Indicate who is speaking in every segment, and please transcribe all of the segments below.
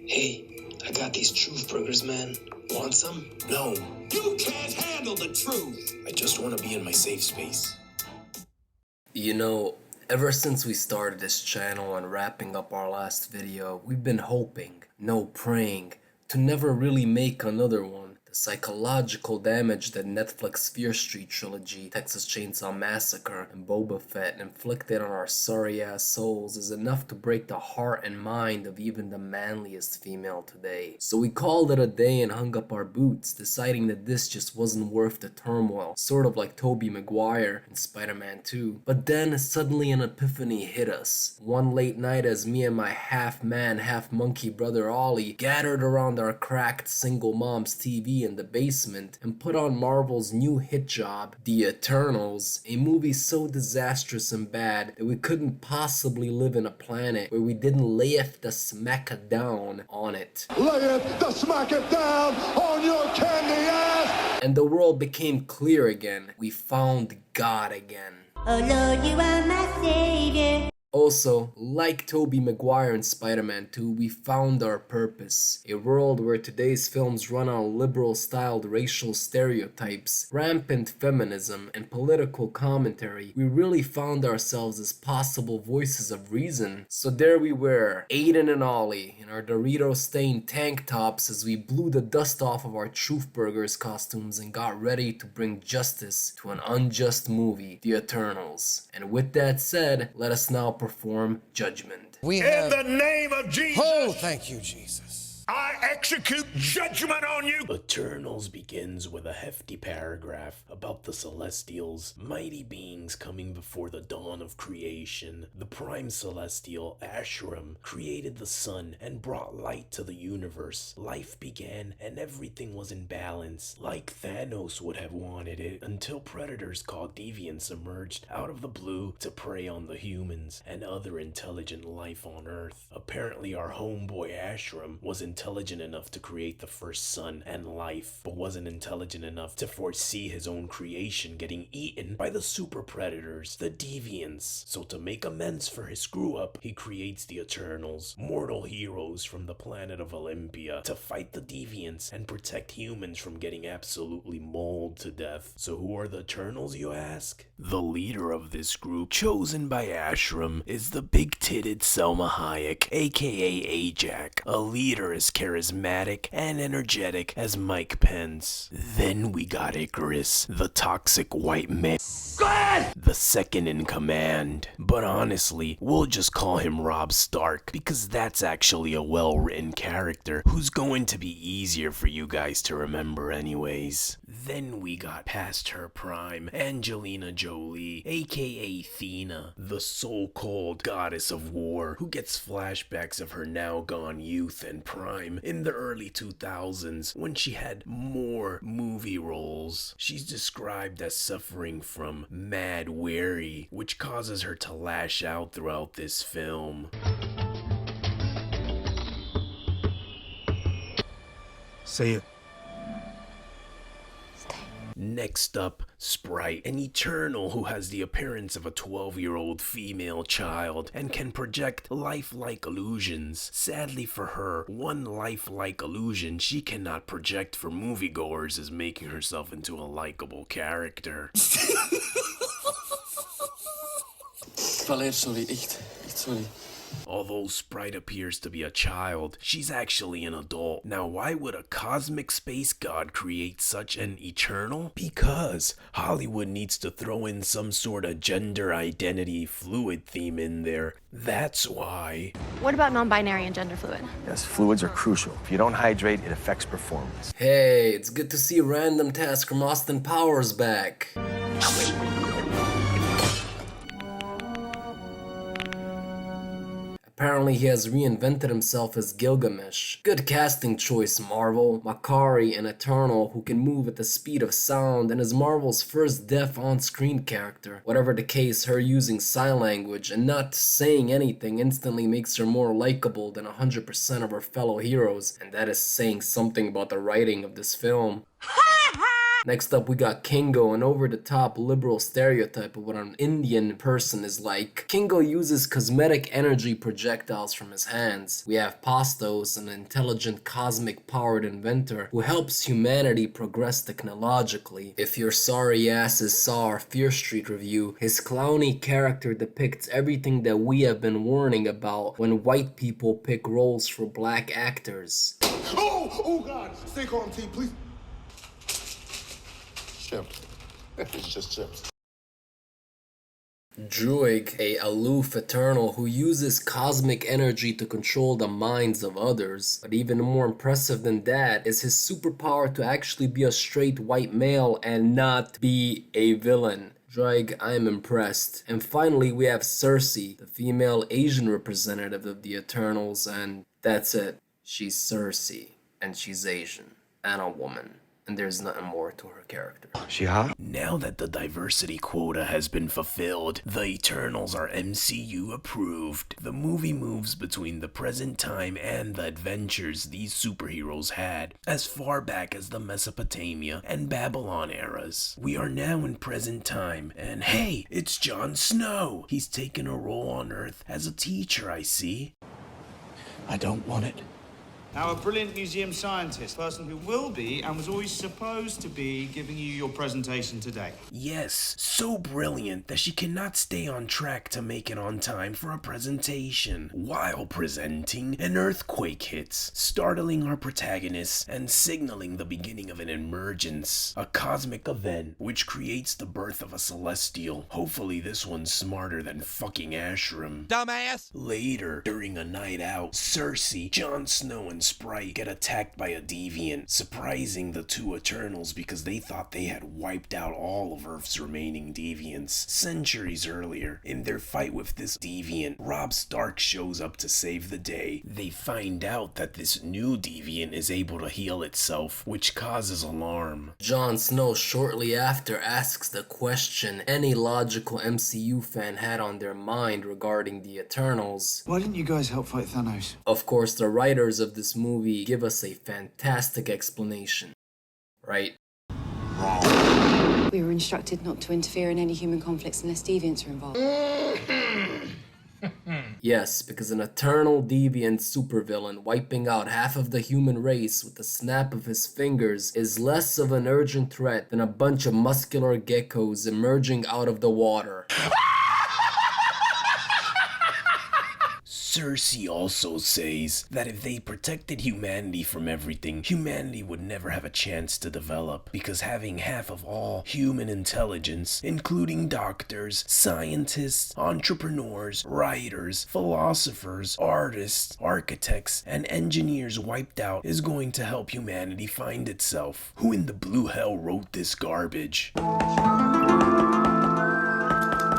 Speaker 1: Hey, I got these truth burgers, man. Want some?
Speaker 2: No,
Speaker 3: You can't handle the truth.
Speaker 2: I just want to be in my safe space.
Speaker 4: You know, ever since we started this channel and wrapping up our last video, we've been hoping, no praying, to never really make another one. The psychological damage that Netflix Fear Street trilogy, Texas Chainsaw Massacre, and Boba Fett inflicted on our sorry-ass souls is enough to break the heart and mind of even the manliest female today. So we called it a day and hung up our boots, deciding that this just wasn't worth the turmoil, sort of like Tobey Maguire in Spider-Man 2. But then suddenly an epiphany hit us. One late night as me and my half-man, half-monkey brother Ollie gathered around our cracked single mom's TV in the basement and put on Marvel's new hit job, The Eternals, a movie so disastrous and bad that we couldn't possibly live in a planet where we didn't layeth the smack down on it.
Speaker 3: Layeth the smack it down on your candy ass.
Speaker 4: And the world became clear again. We found God again.
Speaker 5: Oh Lord, you are my savior.
Speaker 4: Also, like Tobey Maguire in Spider-Man 2, we found our purpose. A world where today's films run on liberal-styled racial stereotypes, rampant feminism, and political commentary, we really found ourselves as possible voices of reason. So there we were, Aiden and Ollie, in our Dorito-stained tank tops as we blew the dust off of our Truth Burgers costumes and got ready to bring justice to an unjust movie, The Eternals. And with that said, let us now perform judgment.
Speaker 3: In the name of Jesus.
Speaker 6: Oh, thank you, Jesus.
Speaker 3: I execute judgment on you.
Speaker 2: Eternals begins with a hefty paragraph about the Celestials, mighty beings coming before the dawn of creation. The prime celestial, Ashram, created the sun and brought light to the universe. Life began and everything was in balance, like Thanos would have wanted it, until predators called deviants emerged out of the blue to prey on the humans and other intelligent life on Earth. Apparently our homeboy Ashram was intelligent enough to create the first sun and life, but wasn't intelligent enough to foresee his own creation getting eaten by the super predators, the deviants. So to make amends for his screw up, he creates the Eternals, mortal heroes from the planet of Olympia, to fight the deviants and protect humans from getting absolutely mauled to death. So who are the Eternals, you ask? The leader of this group, chosen by Ashram, is the big-titted Salma Hayek, aka Ajak, a leader as charismatic and energetic as Mike Pence. Then we got Icarus, the toxic white man, the second in command. But honestly, we'll just call him Rob Stark, because that's actually a well-written character who's going to be easier for you guys to remember anyways. Then we got past her prime, Angelina Jolie, aka Athena, the so-called goddess of war, who gets flashbacks of her now-gone youth and prime in the early 2000s when she had more movie roles. She's described as suffering from mad weary, which causes her to lash out throughout this film.
Speaker 6: Say it.
Speaker 2: Next up, Sprite, an Eternal who has the appearance of a 12-year-old female child and can project lifelike illusions. Sadly for her, one lifelike illusion she cannot project for moviegoers is making herself into a likable character.
Speaker 1: Sorry, echt sorry.
Speaker 2: Although Sprite appears to be a child, she's actually an adult. Now, why would a cosmic space god create such an Eternal? Because Hollywood needs to throw in some sort of gender identity fluid theme in there. That's why.
Speaker 7: What about non-binary and gender fluid?
Speaker 8: Yes, fluids are crucial. If you don't hydrate, it affects performance.
Speaker 4: Hey, it's good to see Random Task from Austin Powers back. Apparently he has reinvented himself as Gilgamesh. Good casting choice, Marvel. Makari, an Eternal who can move at the speed of sound and is Marvel's first deaf on-screen character. Whatever the case, her using sign language and not saying anything instantly makes her more likable than 100% of her fellow heroes, and that is saying something about the writing of this film. Next up we got Kingo, an over-the-top liberal stereotype of what an Indian person is like. Kingo uses cosmetic energy projectiles from his hands. We have Pastos, an intelligent cosmic-powered inventor who helps humanity progress technologically. If your sorry asses saw our Fear Street review, his clowny character depicts everything that we have been warning about when white people pick roles for black actors.
Speaker 3: Oh God! Stay calm, T, please. Chips. It's just chips.
Speaker 4: Druig, a aloof eternal who uses cosmic energy to control the minds of others. But even more impressive than that is his superpower to actually be a straight white male and not be a villain. Druig, I am impressed. And finally we have Cersei, the female Asian representative of the Eternals, and that's it. She's Cersei, and she's Asian, and a woman. And there's nothing more to her character.
Speaker 8: She hot?
Speaker 2: Now that the diversity quota has been fulfilled, the Eternals are MCU approved. The movie moves between the present time and the adventures these superheroes had, as far back as the Mesopotamia and Babylon eras. We are now in present time, and hey, it's Jon Snow! He's taken a role on Earth as a teacher, I see.
Speaker 6: I don't want it.
Speaker 9: Now, a brilliant museum scientist, person who will be and was always supposed to be giving you your presentation today.
Speaker 2: Yes, so brilliant that she cannot stay on track to make it on time for a presentation. While presenting, an earthquake hits, startling our protagonists and signaling the beginning of an emergence, a cosmic event which creates the birth of a celestial. Hopefully this one's smarter than fucking Ashram.
Speaker 6: Dumbass!
Speaker 2: Later, during a night out, Cersei, Jon Snow, and Sprite get attacked by a deviant, surprising the two Eternals because they thought they had wiped out all of Earth's remaining deviants centuries earlier. In their fight with this deviant, Robb Stark shows up to save the day. They find out that this new deviant is able to heal itself, which causes alarm.
Speaker 4: Jon Snow shortly after asks the question any logical MCU fan had on their mind regarding the Eternals.
Speaker 9: Why didn't you guys help fight Thanos?
Speaker 4: Of course, the writers of this movie give us a fantastic explanation, right?
Speaker 10: We were instructed not to interfere in any human conflicts unless deviants are involved.
Speaker 4: Yes, because an eternal deviant supervillain wiping out half of the human race with the snap of his fingers is less of an urgent threat than a bunch of muscular geckos emerging out of the water.
Speaker 2: Cersei also says that if they protected humanity from everything, humanity would never have a chance to develop, because having half of all human intelligence, including doctors, scientists, entrepreneurs, writers, philosophers, artists, architects, and engineers wiped out is going to help humanity find itself. Who in the blue hell wrote this garbage?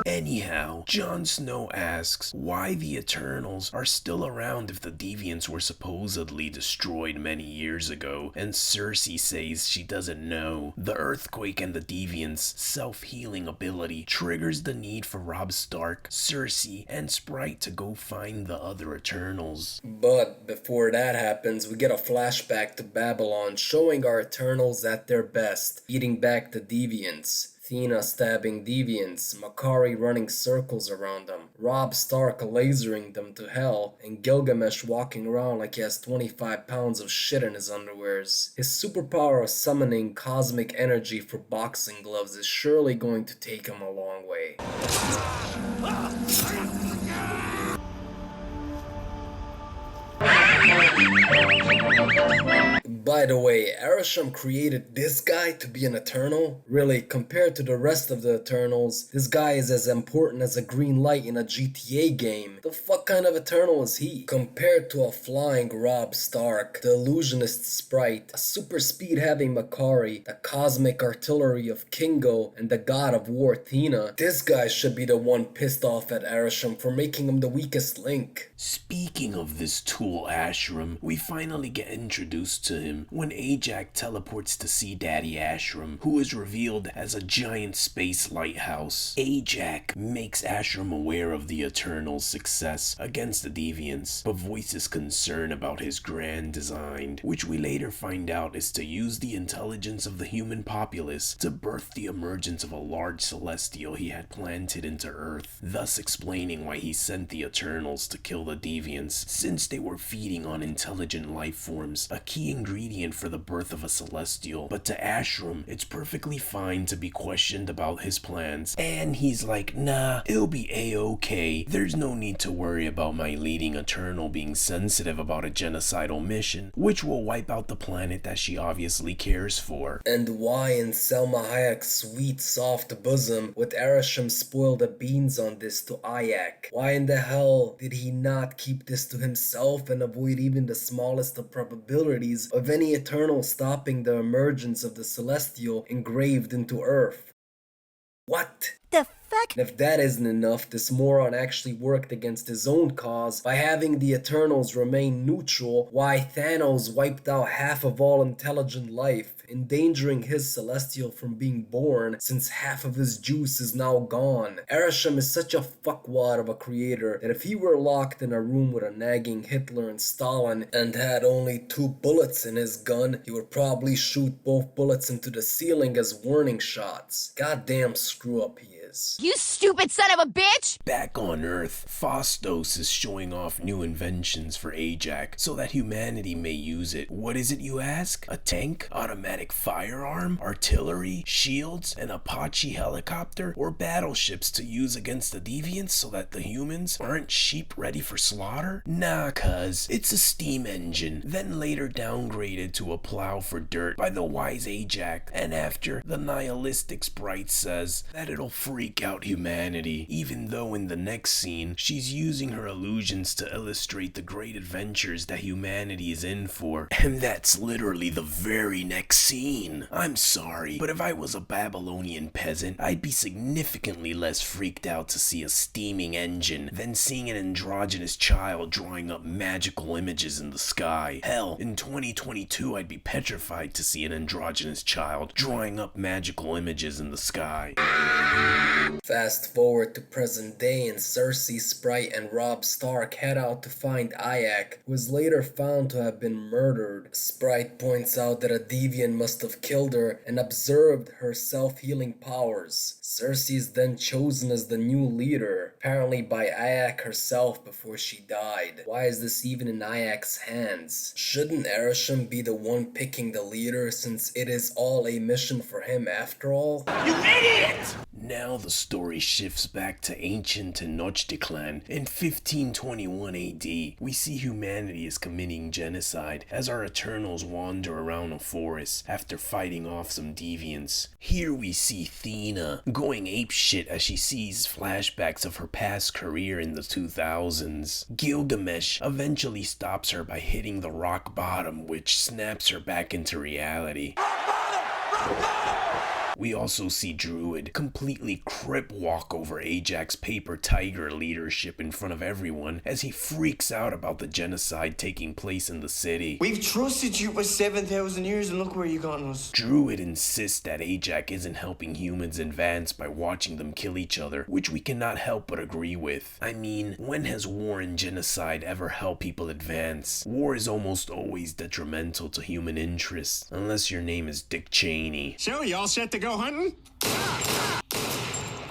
Speaker 2: Anyhow, Jon Snow asks why the Eternals are still around if the Deviants were supposedly destroyed many years ago, and Cersei says she doesn't know. The earthquake and the Deviants' self-healing ability triggers the need for Robb Stark, Cersei, and Sprite to go find the other Eternals.
Speaker 4: But before that happens, we get a flashback to Babylon showing our Eternals at their best, beating back the Deviants. Athena stabbing deviants, Makari running circles around them, Robb Stark lasering them to hell, and Gilgamesh walking around like he has 25 pounds of shit in his underwears. His superpower of summoning cosmic energy for boxing gloves is surely going to take him a long way. By the way, Arishem created this guy to be an Eternal? Really, compared to the rest of the Eternals, this guy is as important as a green light in a GTA game. The fuck kind of Eternal is he? Compared to a flying Robb Stark, the illusionist Sprite, a super speed having Makari, the cosmic artillery of Kingo, and the god of war Athena, this guy should be the one pissed off at Arishem for making him the weakest link.
Speaker 2: Speaking Speaking of this tool Ashram, we finally get introduced to him when Ajak teleports to see Daddy Ashram, who is revealed as a giant space lighthouse. Ajak makes Ashram aware of the Eternal's success against the Deviants, but voices concern about his grand design, which we later find out is to use the intelligence of the human populace to birth the emergence of a large celestial he had planted into Earth, thus explaining why he sent the Eternals to kill the Deviants, since they were feeding on intelligent life forms, a key ingredient for the birth of a celestial. But to Ashram, it's perfectly fine to be questioned about his plans, and he's like, nah, it'll be a-okay. There's no need to worry about my leading Eternal being sensitive about a genocidal mission, which will wipe out the planet that she obviously cares for.
Speaker 4: And why in Salma Hayek's sweet, soft bosom would Arishem spoil the beans on this to Hayek? Why in the hell did he not keep this to himself and avoid even the smallest of probabilities of any Eternal stopping the emergence of the Celestial engraved into Earth? What?
Speaker 5: The fuck?
Speaker 4: And if that isn't enough, this moron actually worked against his own cause by having the Eternals remain neutral, while Thanos wiped out half of all intelligent life, endangering his Celestial from being born since half of his juice is now gone. Arishem is such a fuckwad of a creator that if he were locked in a room with a nagging Hitler and Stalin and had only 2 bullets in his gun, he would probably shoot both bullets into the ceiling as warning shots. Goddamn screw up he is.
Speaker 5: You stupid son of a bitch!
Speaker 2: Back on Earth, Phastos is showing off new inventions for Ajak so that humanity may use it. What is it, you ask? A tank? Automatic firearm? Artillery? Shields? An Apache helicopter? Or battleships to use against the Deviants so that the humans aren't sheep ready for slaughter? Nah, cuz it's a steam engine, then later downgraded to a plow for dirt by the wise Ajak, and after, the nihilistic sprite says that it'll freak out humanity, even though in the next scene, she's using her illusions to illustrate the great adventures that humanity is in for, and that's literally the very next scene. I'm sorry, but if I was a Babylonian peasant, I'd be significantly less freaked out to see a steaming engine than seeing an androgynous child drawing up magical images in the sky. Hell, in 2022, I'd be petrified to see an androgynous child drawing up magical images in the sky.
Speaker 4: Fast forward to present day and Cersei, Sprite, and Robb Stark head out to find Hayek, who is later found to have been murdered. Sprite points out that a deviant must have killed her and observed her self-healing powers. Cersei is then chosen as the new leader, apparently by Hayek herself before she died. Why is this even in Hayek's hands? Shouldn't Arishem be the one picking the leader, since it is all a mission for him after all?
Speaker 2: You idiot! Now the story shifts back to ancient Tenochtitlan. In 1521 AD, we see humanity is committing genocide as our Eternals wander around a forest after fighting off some deviants. Here we see Thena going apeshit as she sees flashbacks of her past career in the 2000s. Gilgamesh eventually stops her by hitting the rock bottom, which snaps her back into reality. We also see Druid completely crip walk over Ajax's paper tiger leadership in front of everyone as he freaks out about the genocide taking place in the city.
Speaker 1: We've trusted you for 7,000 years and look where you gotten us.
Speaker 2: Druid insists that Ajax isn't helping humans advance by watching them kill each other, which we cannot help but agree with. I mean, when has war and genocide ever helped people advance? War is almost always detrimental to human interests, unless your name is Dick Cheney.
Speaker 3: So, you all set to go hunting?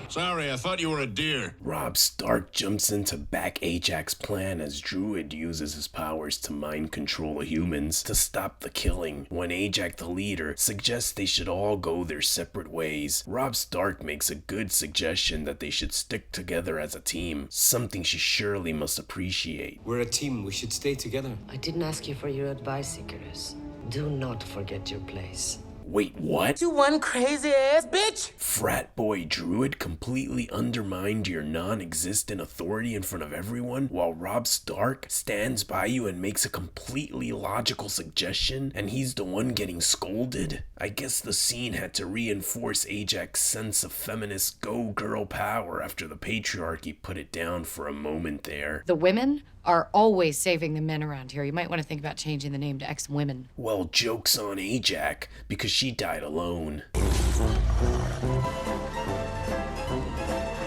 Speaker 3: Sorry, I thought you were a deer.
Speaker 2: Robb Stark jumps in to back Ajax's plan as Druid uses his powers to mind control the humans to stop the killing. When Ajax, the leader, suggests they should all go their separate ways, Robb Stark makes a good suggestion that they should stick together as a team, something she surely must appreciate.
Speaker 11: We're a team, we should stay together.
Speaker 12: I didn't ask you for your advice, Icarus. Do not forget your place.
Speaker 2: Wait, what?
Speaker 13: You one crazy ass bitch!
Speaker 2: Frat boy Druid completely undermined your non-existent authority in front of everyone while Robb Stark stands by you and makes a completely logical suggestion and he's the one getting scolded? I guess the scene had to reinforce Ajax's sense of feminist go-girl power after the patriarchy put it down for a moment there.
Speaker 10: The women
Speaker 14: are always saving the men around here. You might want to think about changing the name to Ex-Women.
Speaker 2: Well, joke's on Ajax, because she died alone.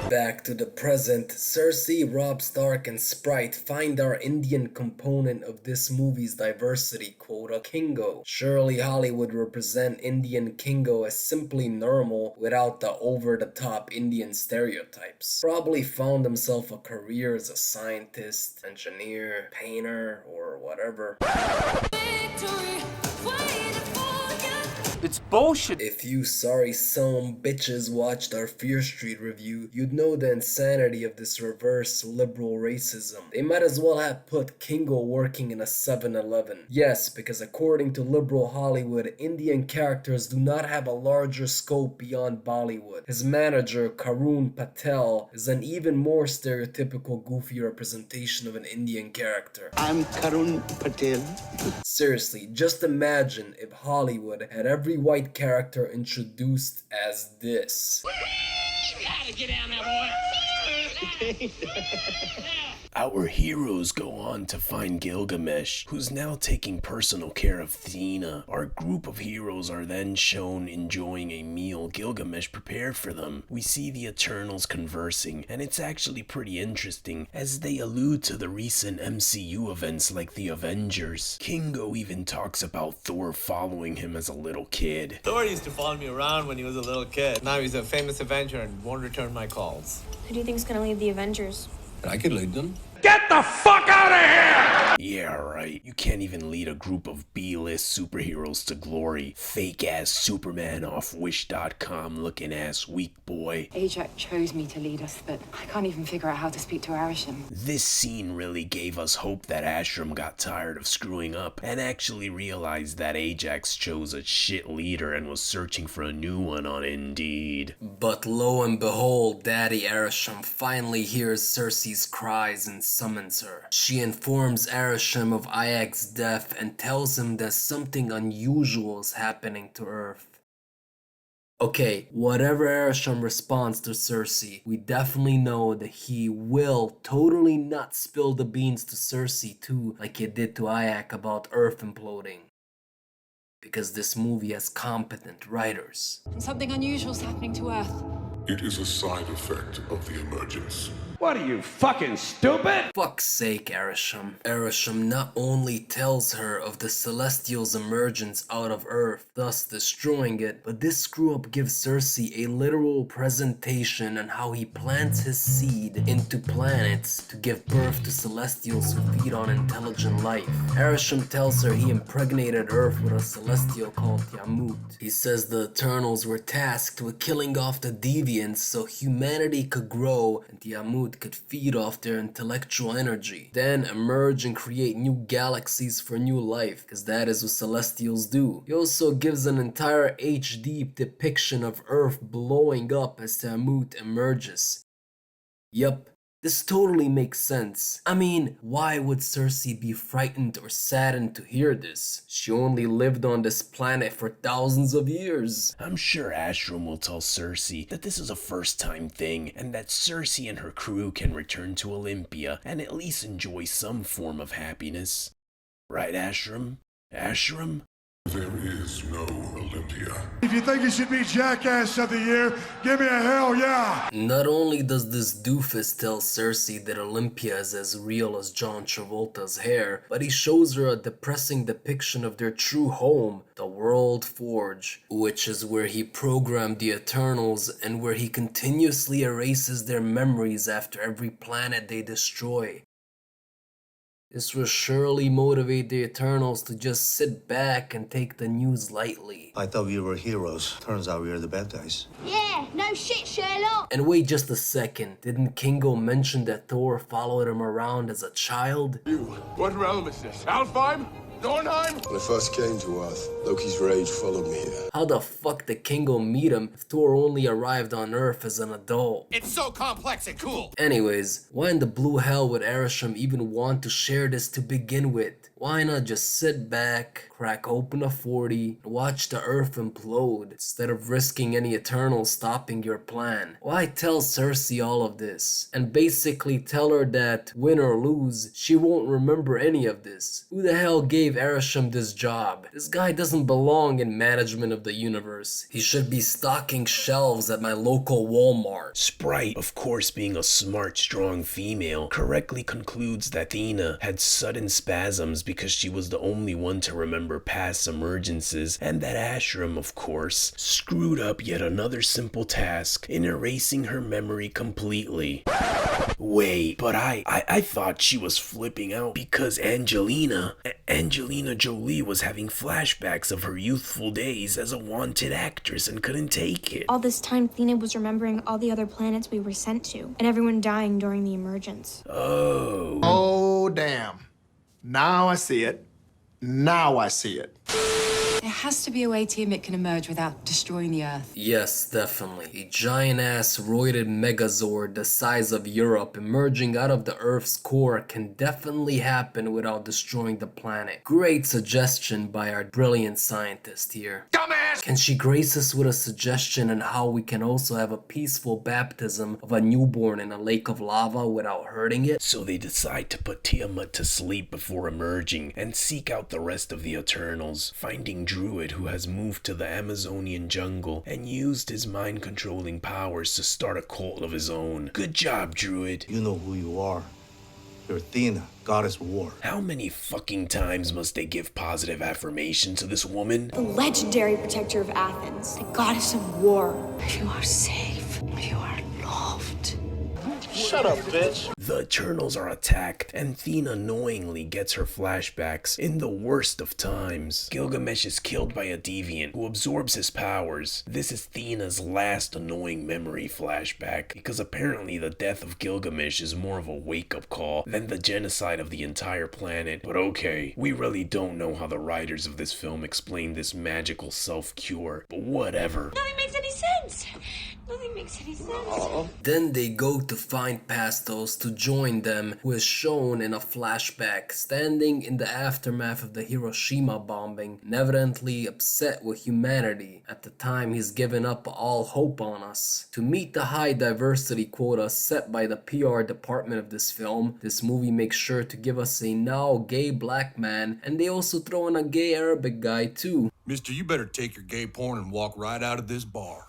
Speaker 4: Back to the present, Cersei, Robb Stark, and Sprite find our Indian component of this movie's diversity quota, Kingo. Surely Hollywood represent Indian Kingo as simply normal without the over-the-top Indian stereotypes. Probably found himself a career as a scientist, engineer, painter, or whatever.
Speaker 13: It's bullshit.
Speaker 4: If you sorry some bitches watched our Fear Street review, you'd know the insanity of this reverse liberal racism. They might as well have put Kingo working in a 7-Eleven. Yes, because according to liberal Hollywood, Indian characters do not have a larger scope beyond Bollywood. His manager, Karun Patel, is an even more stereotypical goofy representation of an Indian character.
Speaker 6: I'm Karun Patel.
Speaker 4: Seriously, just imagine if Hollywood had every white character introduced as this.
Speaker 13: You gotta get down there, boy.
Speaker 2: Our heroes go on to find Gilgamesh, who's now taking personal care of Thena. Our group of heroes are then shown enjoying a meal Gilgamesh prepared for them. We see the Eternals conversing, and it's actually pretty interesting, as they allude to the recent MCU events like the Avengers. Kingo even talks about Thor following him as a little kid.
Speaker 15: Thor used to follow me around when he was a little kid. Now he's a famous Avenger and won't return my calls.
Speaker 16: Who do you think's gonna lead the Avengers?
Speaker 11: I could lead them.
Speaker 3: Get the fuck out of here!
Speaker 2: Yeah, right. You can't even lead a group of B-list superheroes to glory. Fake-ass Superman off Wish.com looking ass weak boy.
Speaker 10: Ajax chose me to lead us, but I can't even figure out how to speak to Arisham.
Speaker 2: This scene really gave us hope that Ashram got tired of screwing up and actually realized that Ajax chose a shit leader and was searching for a new one on Indeed.
Speaker 4: But lo and behold, Daddy Arisham finally hears Cersei's cries and summons her. She informs Arisham of Hayek's death and tells him that something unusual is happening to Earth. Okay, whatever Arisham responds to Cersei, we definitely know that he will totally not spill the beans to Cersei too, like he did to Hayek about Earth imploding. Because this movie has competent writers.
Speaker 10: And something unusual is happening to Earth.
Speaker 17: It is a side effect of the emergence.
Speaker 3: What are you, fucking stupid?
Speaker 4: Fuck's sake, Arisham. Arisham not only tells her of the Celestials' emergence out of Earth, thus destroying it, but this screw-up gives Cersei a literal presentation on how he plants his seed into planets to give birth to Celestials who feed on intelligent life. Arisham tells her he impregnated Earth with a Celestial called Tiamut. He says the Eternals were tasked with killing off the deviants so humanity could grow and Tiamut could feed off their intellectual energy, then emerge and create new galaxies for new life, because that is what Celestials do. He also gives an entire HD depiction of Earth blowing up as Tiamut emerges. Yup, this totally makes sense. I mean, why would Cersei be frightened or saddened to hear this? She only lived on this planet for thousands of years.
Speaker 2: I'm sure Ashram will tell Cersei that this is a first-time thing and that Cersei and her crew can return to Olympia and at least enjoy some form of happiness. Right, Ashram? Ashram?
Speaker 17: There is no Olympia.
Speaker 3: If you think you should be Jackass of the Year, give me a hell yeah!
Speaker 4: Not only does this doofus tell Cersei that Olympia is as real as John Travolta's hair, but he shows her a depressing depiction of their true home, the World Forge, which is where he programmed the Eternals and where he continuously erases their memories after every planet they destroy. This will surely motivate the Eternals to just sit back and take the news lightly.
Speaker 6: I thought we were heroes. Turns out we are the bad guys.
Speaker 5: Yeah, no shit, Sherlock.
Speaker 4: And wait just a second, didn't Kingo mention that Thor followed him around as a child?
Speaker 3: What realm is this? Alfheim? Dornheim?
Speaker 17: When I first came to Earth, Loki's rage followed me here.
Speaker 4: How the fuck did Kingo meet him if Thor only arrived on Earth as an adult?
Speaker 13: It's so complex and cool.
Speaker 4: Anyways, why in the blue hell would Arisham even want to share this to begin with? Why not just sit back, crack open a 40, and watch the Earth implode instead of risking any Eternals stopping your plan? Why tell Cersei all of this and basically tell her that win or lose, she won't remember any of this? Who the hell gave Arishem this job? This guy doesn't belong in management of the universe. He should be stocking shelves at my local Walmart.
Speaker 2: Sprite, of course being a smart, strong female, correctly concludes that Athena had sudden spasms because she was the only one to remember past emergences, and that Ashram, of course, screwed up yet another simple task in erasing her memory completely. Wait, but I thought she was flipping out because Angelina Jolie was having flashbacks of her youthful days as a wanted actress and couldn't take it.
Speaker 16: All this time, Athena was remembering all the other planets we were sent to, and everyone dying during the emergence.
Speaker 2: Oh.
Speaker 18: Oh, damn. Now I see it. Now I see it.
Speaker 10: There has to be a way Tiamat can emerge without destroying the Earth.
Speaker 4: Yes, definitely. A giant-ass roided megazord the size of Europe emerging out of the Earth's core can definitely happen without destroying the planet. Great suggestion by our brilliant scientist here. Dumbass! Can she grace us with a suggestion on how we can also have a peaceful baptism of a newborn in a lake of lava without hurting it?
Speaker 2: So they decide to put Tiamat to sleep before emerging and seek out the rest of the Eternals, finding Druid who has moved to the Amazonian jungle and used his mind-controlling powers to start a cult of his own. Good job, Druid.
Speaker 6: You know who you are. You're Athena, goddess of war.
Speaker 2: How many fucking times must they give positive affirmation to this woman?
Speaker 16: The legendary protector of Athens, the goddess of war.
Speaker 10: You are safe. You are loved.
Speaker 2: Shut up, bitch. The Eternals are attacked, and Athena knowingly gets her flashbacks in the worst of times. Gilgamesh is killed by a deviant who absorbs his powers. This is Athena's last annoying memory flashback, because apparently the death of Gilgamesh is more of a wake-up call than the genocide of the entire planet. But okay, we really don't know how the writers of this film explain this magical self-cure, but whatever.
Speaker 5: Nothing makes any sense. Nothing makes any sense.
Speaker 4: Then they go to find Pastos to join them, who is shown in a flashback standing in the aftermath of the Hiroshima bombing and evidently upset with humanity. At the time he's given up all hope on us. To meet the high diversity quota set by the PR department of this film, this movie makes sure to give us a now gay black man, and they also throw in a gay Arabic guy too.
Speaker 19: Mister, you better take your gay porn and walk right out of this bar.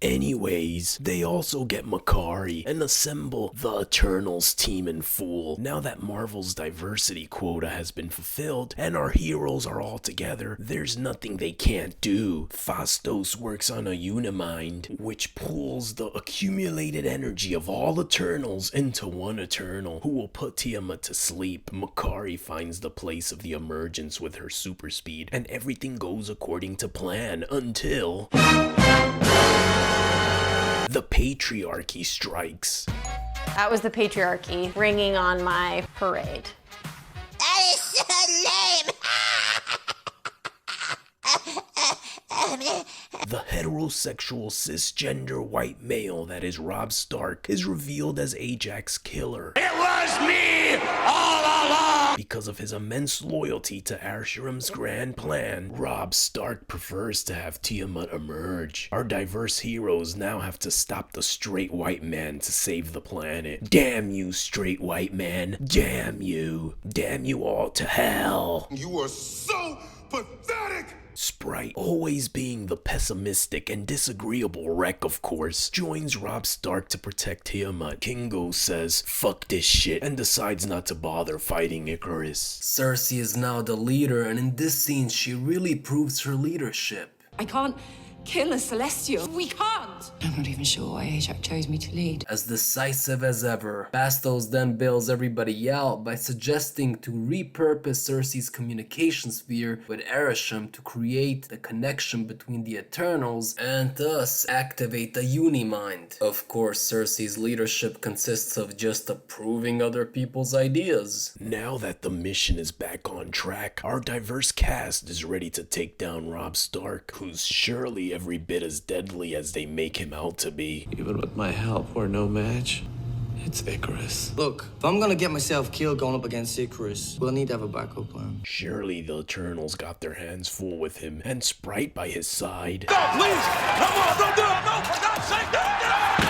Speaker 2: Anyways, they also get Makari and assemble the Eternals team in full. Now that Marvel's diversity quota has been fulfilled and our heroes are all together, there's nothing they can't do. Phastos works on a Unimind, which pulls the accumulated energy of all Eternals into one Eternal, who will put Tiamat to sleep. Makari finds the place of the emergence with her super speed, and everything goes according to plan until the patriarchy strikes.
Speaker 7: That was the patriarchy ringing on my parade.
Speaker 5: That is so lame.
Speaker 2: The heterosexual cisgender white male that is Robb Stark is revealed as Ajax's killer.
Speaker 13: It was me all along!
Speaker 2: Because of his immense loyalty to Arisham's grand plan, Robb Stark prefers to have Tiamat emerge. Our diverse heroes now have to stop the straight white man to save the planet. Damn you, straight white man. Damn you. Damn you all to hell.
Speaker 17: You are so pathetic!
Speaker 2: Sprite, always being the pessimistic and disagreeable wreck of course, joins Robb Stark to protect Tiamat. Kingo says, fuck this shit, and decides not to bother fighting Icarus.
Speaker 4: Cersei is now the leader, and in this scene she really proves her leadership.
Speaker 10: I can't kill a Celestial. We can't! I'm not even sure why Ajax chose me to lead.
Speaker 4: As decisive as ever, Bastos then bails everybody out by suggesting to repurpose Cersei's communication sphere with Arishem to create the connection between the Eternals and thus activate the Unimind. Of course, Cersei's leadership consists of just approving other people's ideas.
Speaker 2: Now that the mission is back on track, our diverse cast is ready to take down Robb Stark, who's surely every bit as deadly as they make him out to be.
Speaker 11: Even with my help, we're no match. It's Icarus.
Speaker 20: Look, if I'm gonna get myself killed going up against Icarus, we'll need to have a backup plan.
Speaker 2: Surely the Eternals got their hands full with him, and Sprite by his side.
Speaker 13: No, please! Come on, don't do it! No, for God's sake, don't do it!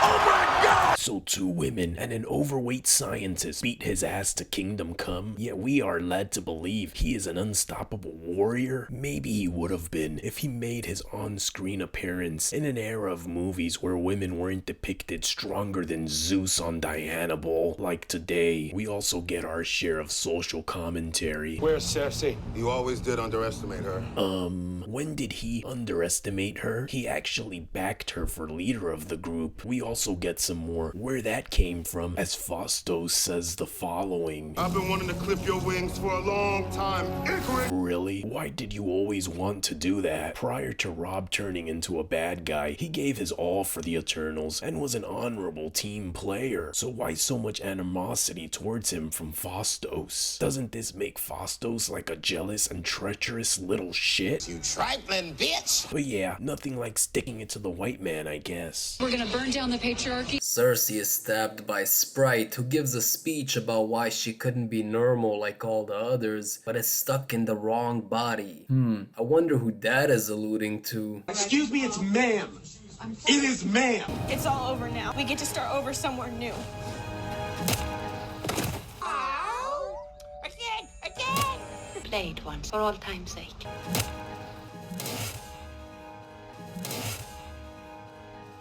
Speaker 13: Oh my God!
Speaker 2: So 2 women and an overweight scientist beat his ass to Kingdom Come, yet we are led to believe he is an unstoppable warrior. Maybe he would have been if he made his on-screen appearance in an era of movies where women weren't depicted stronger than Zeus on Diana Ball. Like today, we also get our share of social commentary.
Speaker 17: Where's Cersei? You always did underestimate her.
Speaker 2: When did he underestimate her? He actually backed her for leader of the group. We also get some more where that came from, as Fastos says the following.
Speaker 17: I've been wanting to clip your wings for a long time. Icarus!
Speaker 2: Really? Why did you always want to do that? Prior to Rob turning into a bad guy, he gave his all for the Eternals and was an honorable team player. So why so much animosity towards him from Fastos? Doesn't this make Fastos like a jealous and treacherous little shit?
Speaker 13: You trifling bitch!
Speaker 2: But yeah, nothing like sticking it to the white man, I guess.
Speaker 10: We're gonna burn down the patriarchy.
Speaker 4: Cersei is stabbed by Sprite, who gives a speech about why she couldn't be normal like all the others, but is stuck in the wrong body. I wonder who that is alluding to.
Speaker 17: Excuse me, it's ma'am. It is ma'am.
Speaker 16: It's all over now. We get to start over somewhere new.
Speaker 5: Again! Play it once, for all time's sake.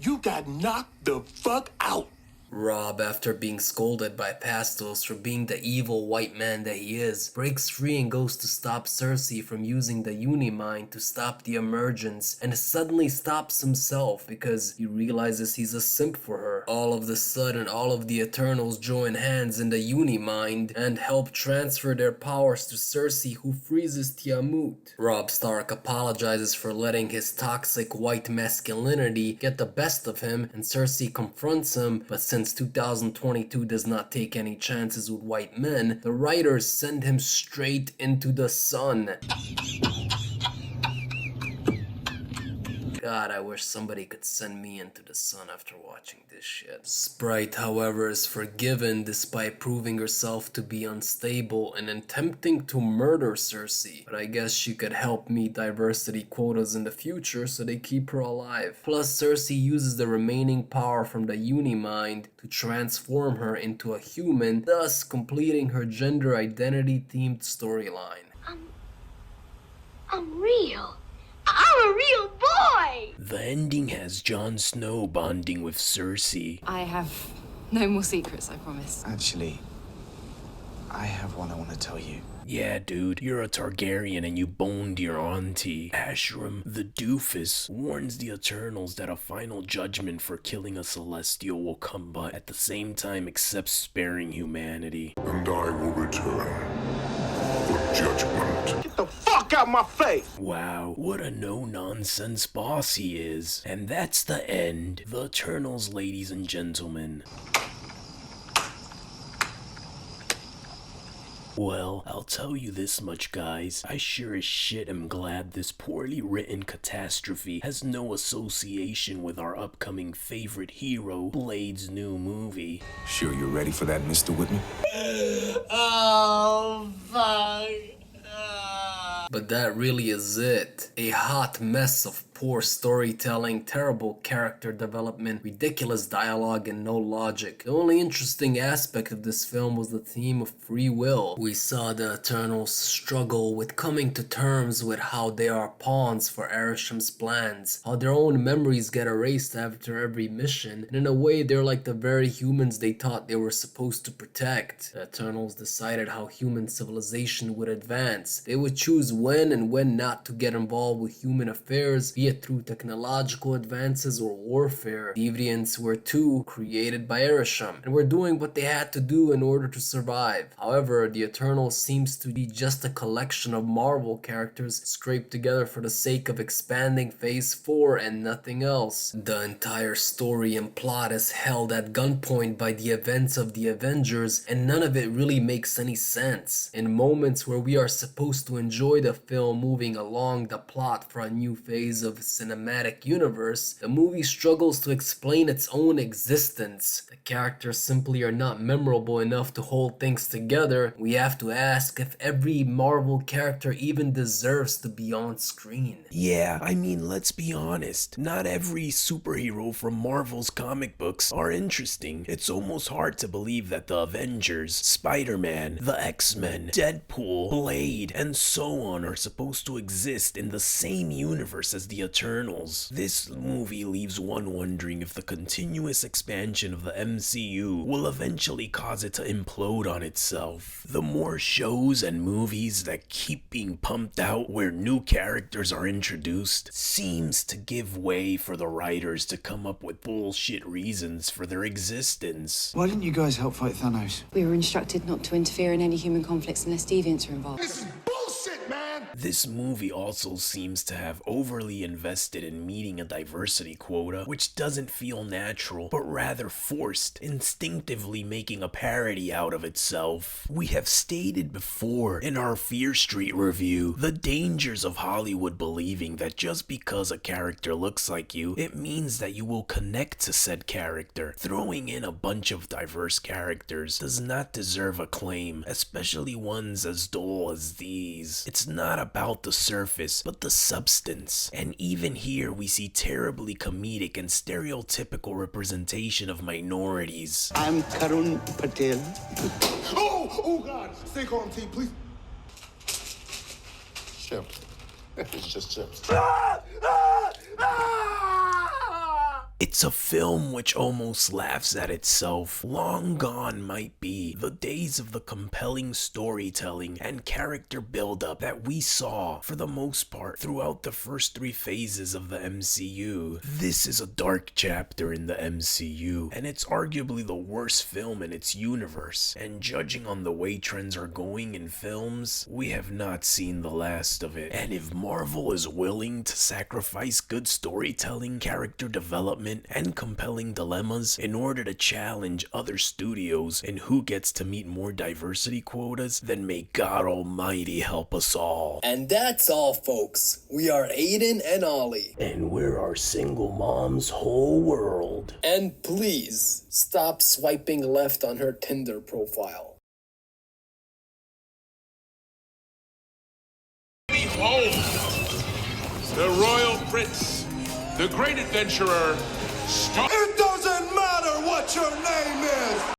Speaker 17: You got knocked the fuck out.
Speaker 4: Rob, after being scolded by Pastos for being the evil white man that he is, breaks free and goes to stop Cersei from using the Unimind to stop the emergence, and suddenly stops himself because he realizes he's a simp for her. All of a sudden, all of the Eternals join hands in the Unimind and help transfer their powers to Cersei, who freezes Tiamut. Robb Stark apologizes for letting his toxic white masculinity get the best of him, and Cersei confronts him, but since 2022 does not take any chances with white men, the writers send him straight into the sun. God, I wish somebody could send me into the sun after watching this shit. Sprite, however, is forgiven despite proving herself to be unstable and attempting to murder Cersei. But I guess she could help meet diversity quotas in the future, so they keep her alive. Plus, Cersei uses the remaining power from the Unimind to transform her into a human, thus completing her gender identity themed storyline.
Speaker 5: I'm real. I'm a real boy!
Speaker 2: The ending has Jon Snow bonding with Cersei.
Speaker 14: I have no more secrets, I promise.
Speaker 6: Actually, I have one I want to tell you.
Speaker 2: Yeah, dude, you're a Targaryen and you boned your auntie. Ashram, the doofus, warns the Eternals that a final judgment for killing a Celestial will come, but at the same time accepts sparing humanity.
Speaker 17: And I will return for judgment. Get the fuck out my face!
Speaker 2: Wow, what a no-nonsense boss he is. And that's the end. The Eternals, ladies and gentlemen. Well, I'll tell you this much, guys. I sure as shit am glad this poorly written catastrophe has no association with our upcoming favorite hero, Blade's new movie.
Speaker 11: Sure you're ready for that, Mr. Whitman?
Speaker 13: Oh, fuck.
Speaker 4: But that really is it. A hot mess of poor storytelling, terrible character development, ridiculous dialogue, and no logic. The only interesting aspect of this film was the theme of free will. We saw the Eternals struggle with coming to terms with how they are pawns for Arisham's plans, how their own memories get erased after every mission, and in a way they're like the very humans they thought they were supposed to protect. The Eternals decided how human civilization would advance. They would choose when and when not to get involved with human affairs, be it through technological advances or warfare. Deviants were too created by Arisham and were doing what they had to do in order to survive. However, the Eternals seems to be just a collection of Marvel characters scraped together for the sake of expanding Phase 4 and nothing else. The entire story and plot is held at gunpoint by the events of the Avengers, and none of it really makes any sense. In moments where we are supposed to enjoy the film moving along the plot for a new phase of of cinematic universe, the movie struggles to explain its own existence. The characters simply are not memorable enough to hold things together. We have to ask if every Marvel character even deserves to be on screen.
Speaker 2: Yeah, I mean, let's be honest. Not every superhero from Marvel's comic books are interesting. It's almost hard to believe that the Avengers, Spider-Man, the X-Men, Deadpool, Blade, and so on are supposed to exist in the same universe as the Eternals. This movie leaves one wondering if the continuous expansion of the MCU will eventually cause it to implode on itself. The more shows and movies that keep being pumped out where new characters are introduced seems to give way for the writers to come up with bullshit reasons for their existence.
Speaker 9: Why didn't you guys help fight Thanos?
Speaker 10: We were instructed not to interfere in any human conflicts unless deviants are involved.
Speaker 3: This is bullshit, man!
Speaker 2: This movie also seems to have overly invested in meeting a diversity quota, which doesn't feel natural, but rather forced, instinctively making a parody out of itself. We have stated before in our Fear Street review the dangers of Hollywood believing that just because a character looks like you, it means that you will connect to said character. Throwing in a bunch of diverse characters does not deserve acclaim, especially ones as dull as these. It's not about the surface, but the substance. And even here we see terribly comedic and stereotypical representation of minorities.
Speaker 18: I'm Karun Patel.
Speaker 3: Oh God! Stay calm, team, please.
Speaker 17: Chips. It's just chips.
Speaker 2: It's a film which almost laughs at itself. Long gone might be the days of the compelling storytelling and character buildup that we saw, for the most part, throughout the first 3 phases of the MCU. This is a dark chapter in the MCU, and it's arguably the worst film in its universe. And judging on the way trends are going in films, we have not seen the last of it. And if Marvel is willing to sacrifice good storytelling, character development, and compelling dilemmas in order to challenge other studios in who gets to meet more diversity quotas, then may God Almighty help us all.
Speaker 4: And that's all, folks. We are Aiden and Ollie.
Speaker 2: And we're our single mom's whole world.
Speaker 4: And please, stop swiping left on her Tinder profile.
Speaker 17: Behold, the royal prince, the great adventurer,
Speaker 3: It doesn't matter what your name is!